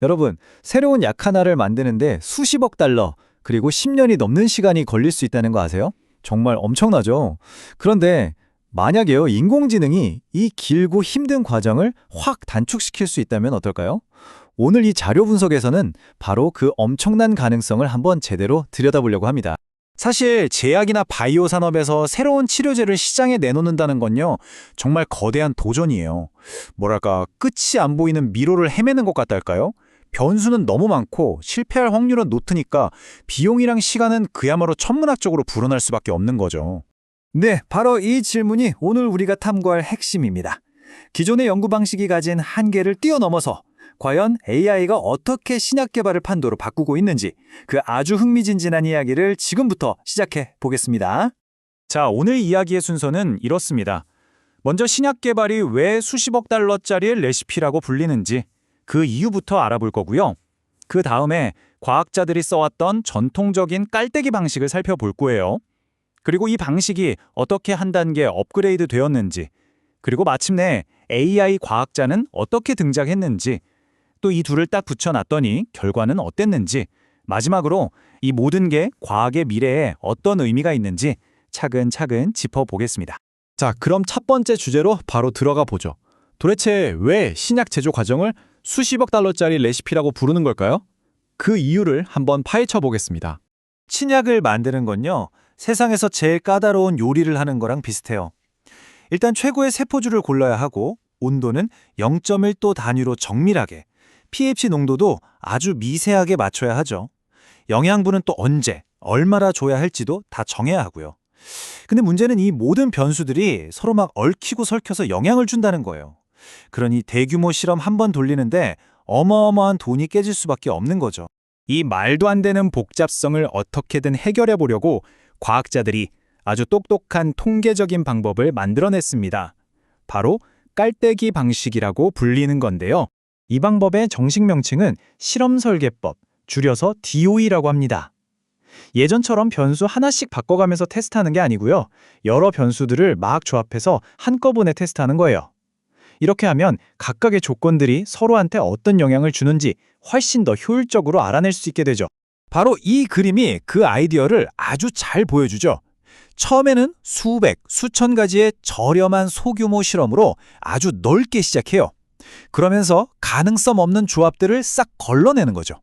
여러분, 새로운 약 하나를 만드는데 수십억 달러, 그리고 10년이 넘는 시간이 걸릴 수 있다는 거 아세요? 정말 엄청나죠? 그런데 만약에요, 인공지능이 이 길고 힘든 과정을 확 단축시킬 수 있다면 어떨까요? 오늘 이 자료 분석에서는 바로 그 엄청난 가능성을 한번 제대로 들여다보려고 합니다. 사실 제약이나 바이오 산업에서 새로운 치료제를 시장에 내놓는다는 건요, 정말 거대한 도전이에요. 뭐랄까, 끝이 안 보이는 미로를 헤매는 것 같달까요? 변수는 너무 많고 실패할 확률은 높으니까 비용이랑 시간은 그야말로 천문학적으로 불어날 수밖에 없는 거죠. 네, 바로 이 질문이 오늘 우리가 탐구할 핵심입니다. 기존의 연구 방식이 가진 한계를 뛰어넘어서 과연 AI가 어떻게 신약 개발을 판도로 바꾸고 있는지 그 아주 흥미진진한 이야기를 지금부터 시작해 보겠습니다. 자, 오늘 이야기의 순서는 이렇습니다. 먼저 신약 개발이 왜 수십억 달러짜리의 레시피라고 불리는지 그 이유부터 알아볼 거고요. 그 다음에 과학자들이 써왔던 전통적인 깔때기 방식을 살펴볼 거예요. 그리고 이 방식이 어떻게 한 단계 업그레이드 되었는지, 그리고 마침내 AI 과학자는 어떻게 등장했는지, 또 이 둘을 딱 붙여놨더니 결과는 어땠는지, 마지막으로 이 모든 게 과학의 미래에 어떤 의미가 있는지 차근차근 짚어보겠습니다. 자, 그럼 첫 번째 주제로 바로 들어가 보죠. 도대체 왜 신약 제조 과정을 수십억 달러짜리 레시피라고 부르는 걸까요? 그 이유를 한번 파헤쳐 보겠습니다. 신약을 만드는 건요, 세상에서 제일 까다로운 요리를 하는 거랑 비슷해요. 일단 최고의 세포주를 골라야 하고, 온도는 0.1도 단위로 정밀하게, pH 농도도 아주 미세하게 맞춰야 하죠. 영양분은 또 언제, 얼마나 줘야 할지도 다 정해야 하고요. 근데 문제는 이 모든 변수들이 서로 막 얽히고 설켜서 영향을 준다는 거예요. 그러니 대규모 실험 한 번 돌리는데 어마어마한 돈이 깨질 수밖에 없는 거죠. 이 말도 안 되는 복잡성을 어떻게든 해결해 보려고 과학자들이 아주 똑똑한 통계적인 방법을 만들어냈습니다. 바로 깔때기 방식이라고 불리는 건데요. 이 방법의 정식 명칭은 실험 설계법, 줄여서 DOE라고 합니다. 예전처럼 변수 하나씩 바꿔가면서 테스트하는 게 아니고요. 여러 변수들을 막 조합해서 한꺼번에 테스트하는 거예요. 이렇게 하면 각각의 조건들이 서로한테 어떤 영향을 주는지 훨씬 더 효율적으로 알아낼 수 있게 되죠. 바로 이 그림이 그 아이디어를 아주 잘 보여주죠. 처음에는 수백, 수천 가지의 저렴한 소규모 실험으로 아주 넓게 시작해요. 그러면서 가능성 없는 조합들을 싹 걸러내는 거죠.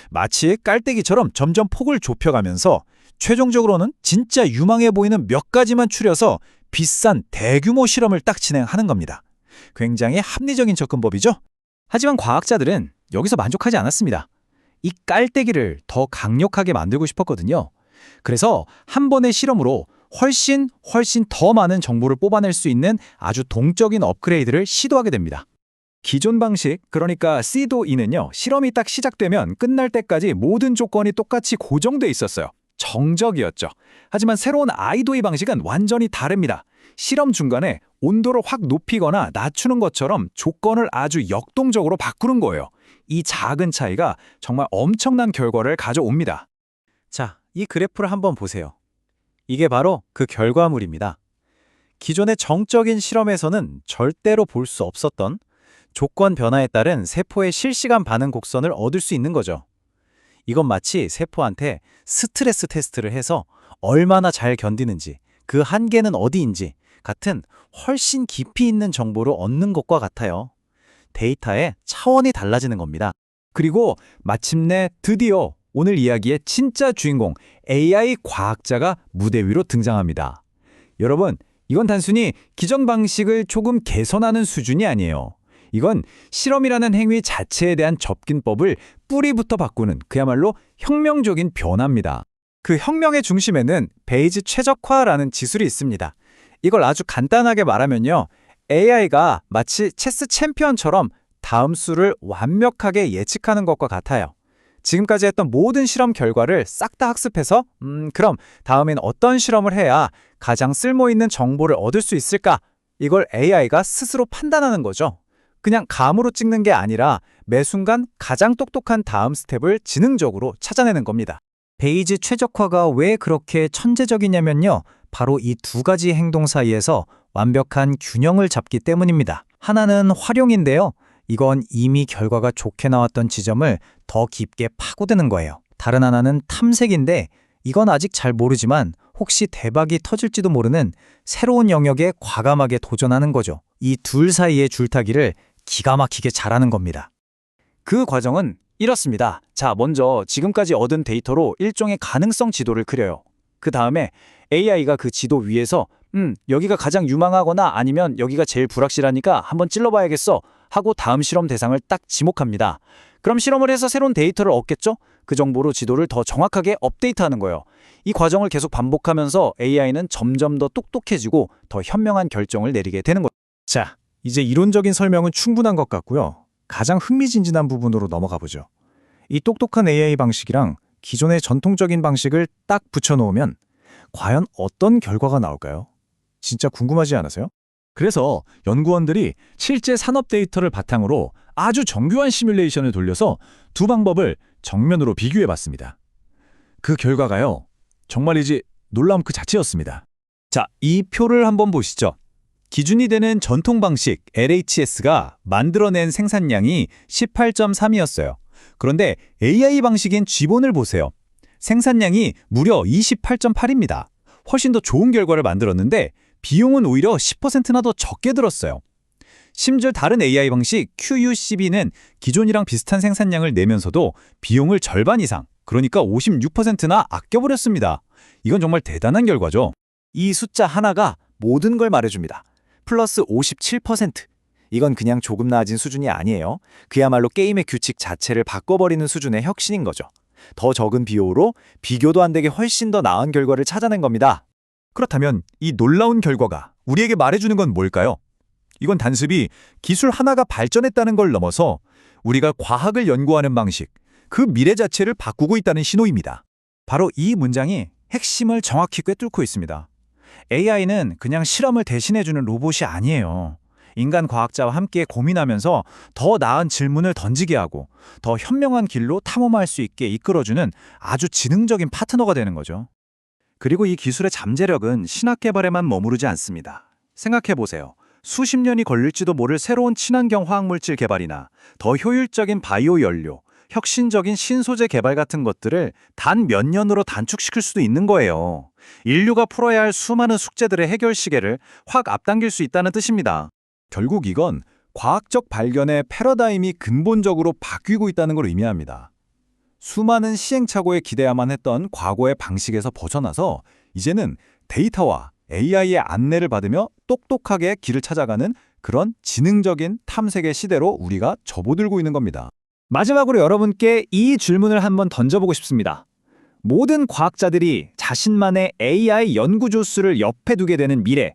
마치 깔때기처럼 점점 폭을 좁혀가면서 최종적으로는 진짜 유망해 보이는 몇 가지만 추려서 비싼 대규모 실험을 딱 진행하는 겁니다. 굉장히 합리적인 접근법이죠. 하지만 과학자들은 여기서 만족하지 않았습니다. 이 깔때기를 더 강력하게 만들고 싶었거든요. 그래서 한 번의 실험으로 훨씬 더 많은 정보를 뽑아낼 수 있는 아주 동적인 업그레이드를 시도하게 됩니다. 기존 방식, 그러니까 CDOE는요, 실험이 딱 시작되면 끝날 때까지 모든 조건이 똑같이 고정돼 있었어요. 정적이었죠. 하지만 새로운 IDOE 방식은 완전히 다릅니다. 실험 중간에 온도를 확 높이거나 낮추는 것처럼 조건을 아주 역동적으로 바꾸는 거예요. 이 작은 차이가 정말 엄청난 결과를 가져옵니다. 자, 이 그래프를 한번 보세요. 이게 바로 그 결과물입니다. 기존의 정적인 실험에서는 절대로 볼 수 없었던 조건 변화에 따른 세포의 실시간 반응 곡선을 얻을 수 있는 거죠. 이건 마치 세포한테 스트레스 테스트를 해서 얼마나 잘 견디는지, 그 한계는 어디인지 같은 훨씬 깊이 있는 정보를 얻는 것과 같아요. 데이터의 차원이 달라지는 겁니다. 그리고 마침내 드디어 오늘 이야기의 진짜 주인공 AI 과학자가 무대 위로 등장합니다. 여러분, 이건 단순히 기존 방식을 조금 개선하는 수준이 아니에요. 이건 실험이라는 행위 자체에 대한 접근법을 뿌리부터 바꾸는 그야말로 혁명적인 변화입니다. 그 혁명의 중심에는 베이지 최적화라는 기술이 있습니다. 이걸 아주 간단하게 말하면요, AI가 마치 체스 챔피언처럼 다음 수를 완벽하게 예측하는 것과 같아요. 지금까지 했던 모든 실험 결과를 싹 다 학습해서 그럼 다음엔 어떤 실험을 해야 가장 쓸모있는 정보를 얻을 수 있을까? 이걸 AI가 스스로 판단하는 거죠. 그냥 감으로 찍는 게 아니라 매 순간 가장 똑똑한 다음 스텝을 지능적으로 찾아내는 겁니다. 베이지 최적화가 왜 그렇게 천재적이냐면요, 바로 이 두 가지 행동 사이에서 완벽한 균형을 잡기 때문입니다. 하나는 활용인데요. 이건 이미 결과가 좋게 나왔던 지점을 더 깊게 파고드는 거예요. 다른 하나는 탐색인데 이건 아직 잘 모르지만 혹시 대박이 터질지도 모르는 새로운 영역에 과감하게 도전하는 거죠. 이 둘 사이의 줄타기를 기가 막히게 잘하는 겁니다. 그 과정은 이렇습니다. 자, 먼저 지금까지 얻은 데이터로 일종의 가능성 지도를 그려요. 그 다음에 AI가 그 지도 위에서 여기가 가장 유망하거나 아니면 여기가 제일 불확실하니까 한번 찔러봐야겠어 하고 다음 실험 대상을 딱 지목합니다. 그럼 실험을 해서 새로운 데이터를 얻겠죠? 그 정보로 지도를 더 정확하게 업데이트하는 거예요. 이 과정을 계속 반복하면서 AI는 점점 더 똑똑해지고 더 현명한 결정을 내리게 되는 거예요. 자, 이제 이론적인 설명은 충분한 것 같고요. 가장 흥미진진한 부분으로 넘어가 보죠. 이 똑똑한 AI 방식이랑 기존의 전통적인 방식을 딱 붙여놓으면 과연 어떤 결과가 나올까요? 진짜 궁금하지 않으세요? 그래서 연구원들이 실제 산업 데이터를 바탕으로 아주 정교한 시뮬레이션을 돌려서 두 방법을 정면으로 비교해 봤습니다. 그 결과가요, 정말이지 놀라움 그 자체였습니다. 자, 이 표를 한번 보시죠. 기준이 되는 전통 방식 LHS가 만들어낸 생산량이 18.3이었어요. 그런데 AI 방식인 G본을 보세요. 생산량이 무려 28.8입니다. 훨씬 더 좋은 결과를 만들었는데 비용은 오히려 10%나 더 적게 들었어요. 심지어 다른 AI 방식 QUCB는 기존이랑 비슷한 생산량을 내면서도 비용을 절반 이상, 그러니까 56%나 아껴버렸습니다. 이건 정말 대단한 결과죠. 이 숫자 하나가 모든 걸 말해줍니다. 플러스 57%. 이건 그냥 조금 나아진 수준이 아니에요. 그야말로 게임의 규칙 자체를 바꿔버리는 수준의 혁신인 거죠. 더 적은 비용으로 비교도 안 되게 훨씬 더 나은 결과를 찾아낸 겁니다. 그렇다면 이 놀라운 결과가 우리에게 말해주는 건 뭘까요? 이건 단순히 기술 하나가 발전했다는 걸 넘어서 우리가 과학을 연구하는 방식, 그 미래 자체를 바꾸고 있다는 신호입니다. 바로 이 문장이 핵심을 정확히 꿰뚫고 있습니다. AI는 그냥 실험을 대신해주는 로봇이 아니에요. 인간 과학자와 함께 고민하면서 더 나은 질문을 던지게 하고 더 현명한 길로 탐험할 수 있게 이끌어주는 아주 지능적인 파트너가 되는 거죠. 그리고 이 기술의 잠재력은 신학 개발에만 머무르지 않습니다. 생각해보세요. 수십 년이 걸릴지도 모를 새로운 친환경 화학물질 개발이나 더 효율적인 바이오 연료, 혁신적인 신소재 개발 같은 것들을 단 몇 년으로 단축시킬 수도 있는 거예요. 인류가 풀어야 할 수많은 숙제들의 해결 시계를 확 앞당길 수 있다는 뜻입니다. 결국 이건 과학적 발견의 패러다임이 근본적으로 바뀌고 있다는 걸 의미합니다. 수많은 시행착오에 기대야만 했던 과거의 방식에서 벗어나서 이제는 데이터와 AI의 안내를 받으며 똑똑하게 길을 찾아가는 그런 지능적인 탐색의 시대로 우리가 접어들고 있는 겁니다. 마지막으로 여러분께 이 질문을 한번 던져보고 싶습니다. 모든 과학자들이 자신만의 AI 연구 조수를 옆에 두게 되는 미래,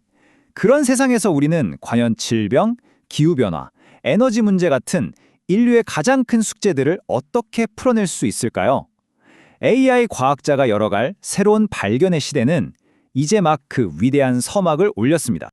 그런 세상에서 우리는 과연 질병, 기후변화, 에너지 문제 같은 인류의 가장 큰 숙제들을 어떻게 풀어낼 수 있을까요? AI 과학자가 열어갈 새로운 발견의 시대는 이제 막 그 위대한 서막을 올렸습니다.